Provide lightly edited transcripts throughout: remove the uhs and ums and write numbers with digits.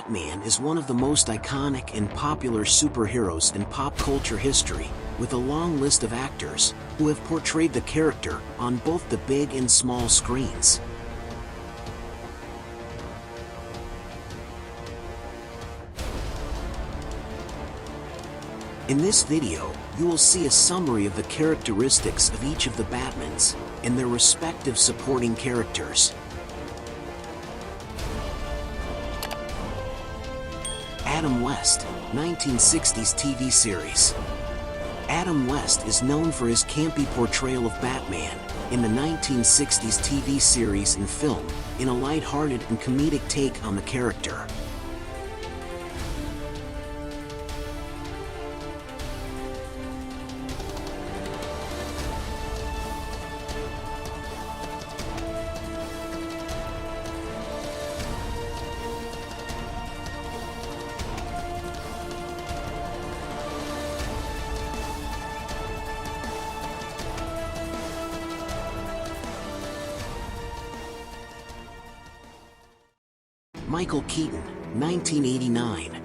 Batman is one of the most iconic and popular superheroes in pop culture history, with a long list of actors who have portrayed the character on both the big and small screens. In this video, you will see a summary of the characteristics of each of the Batmans and their respective supporting characters. Adam West, 1960s TV series. Adam West is known for his campy portrayal of Batman in the 1960s TV series and film, in a light-hearted and comedic take on the character. Michael Keaton, 1989.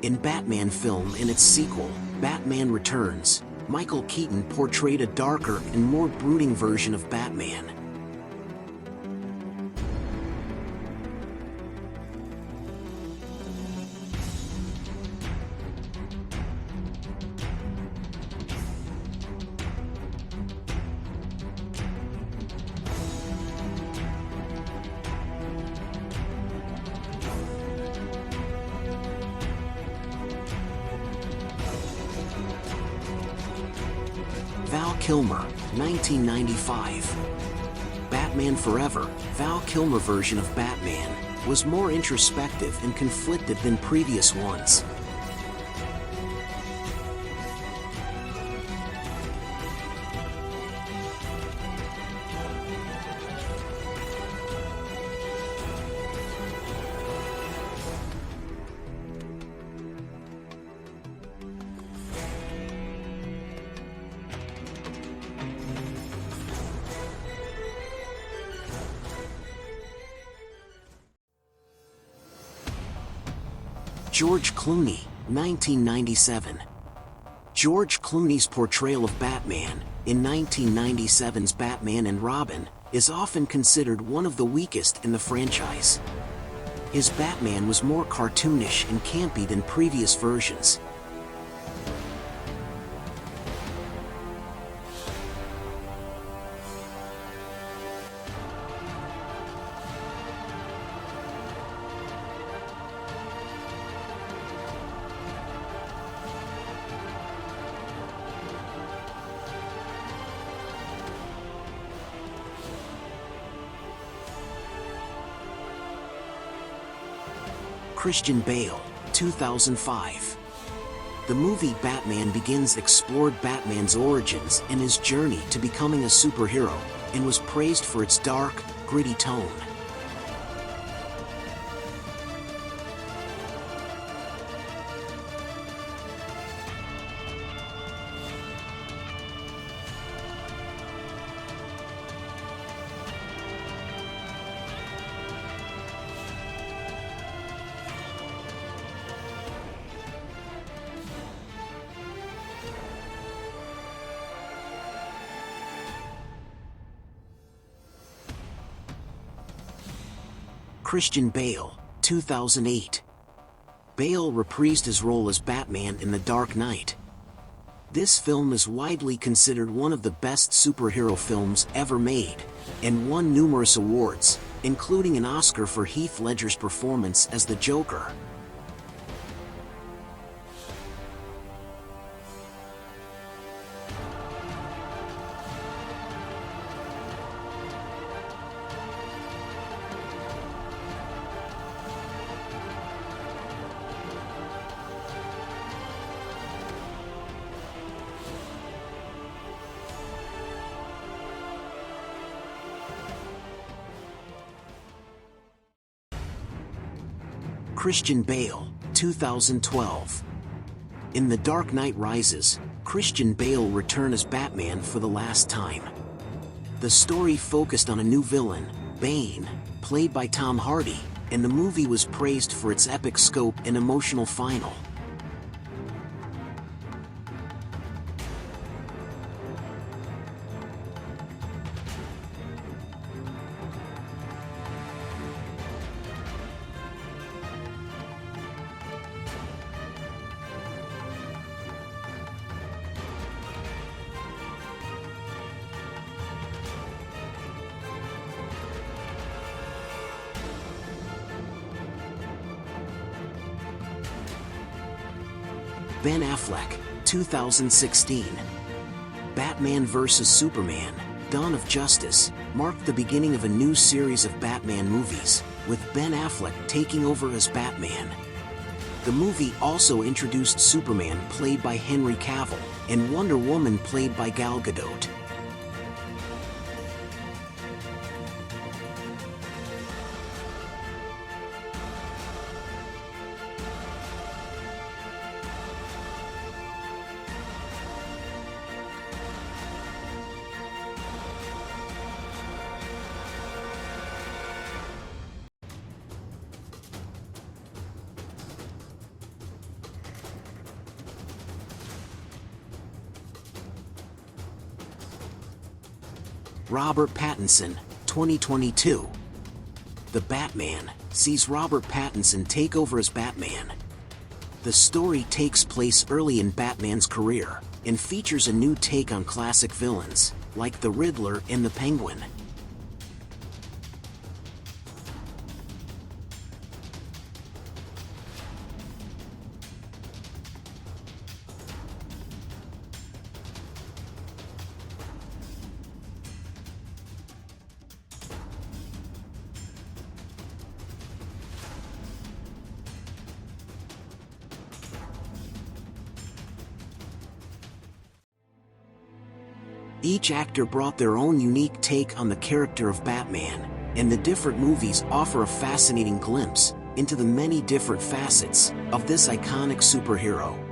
In Batman film and its sequel, Batman Returns, Michael Keaton portrayed a darker and more brooding version of Batman. Val Kilmer, 1995. Batman Forever, Val Kilmer version of Batman, was more introspective and conflicted than previous ones. George Clooney, 1997. George Clooney's portrayal of Batman in 1997's Batman and Robin is often considered one of the weakest in the franchise. His Batman was more cartoonish and campy than previous versions. Christian Bale, 2005. The movie Batman Begins explored Batman's origins and his journey to becoming a superhero, and was praised for its dark, gritty tone. Christian Bale, 2008. Bale reprised his role as Batman in The Dark Knight. This film is widely considered one of the best superhero films ever made, and won numerous awards, including an Oscar for Heath Ledger's performance as the Joker. Christian Bale, 2012. In The Dark Knight Rises, Christian Bale returned as Batman for the last time. The story focused on a new villain, Bane, played by Tom Hardy, and the movie was praised for its epic scope and emotional final. Ben Affleck, 2016. Batman vs. Superman, Dawn of Justice, marked the beginning of a new series of Batman movies, with Ben Affleck taking over as Batman. The movie also introduced Superman played by Henry Cavill, and Wonder Woman played by Gal Gadot. Robert Pattinson, 2022. The Batman sees Robert Pattinson take over as Batman. The story takes place early in Batman's career, and features a new take on classic villains, like the Riddler and the Penguin. Each actor brought their own unique take on the character of Batman, and the different movies offer a fascinating glimpse into the many different facets of this iconic superhero.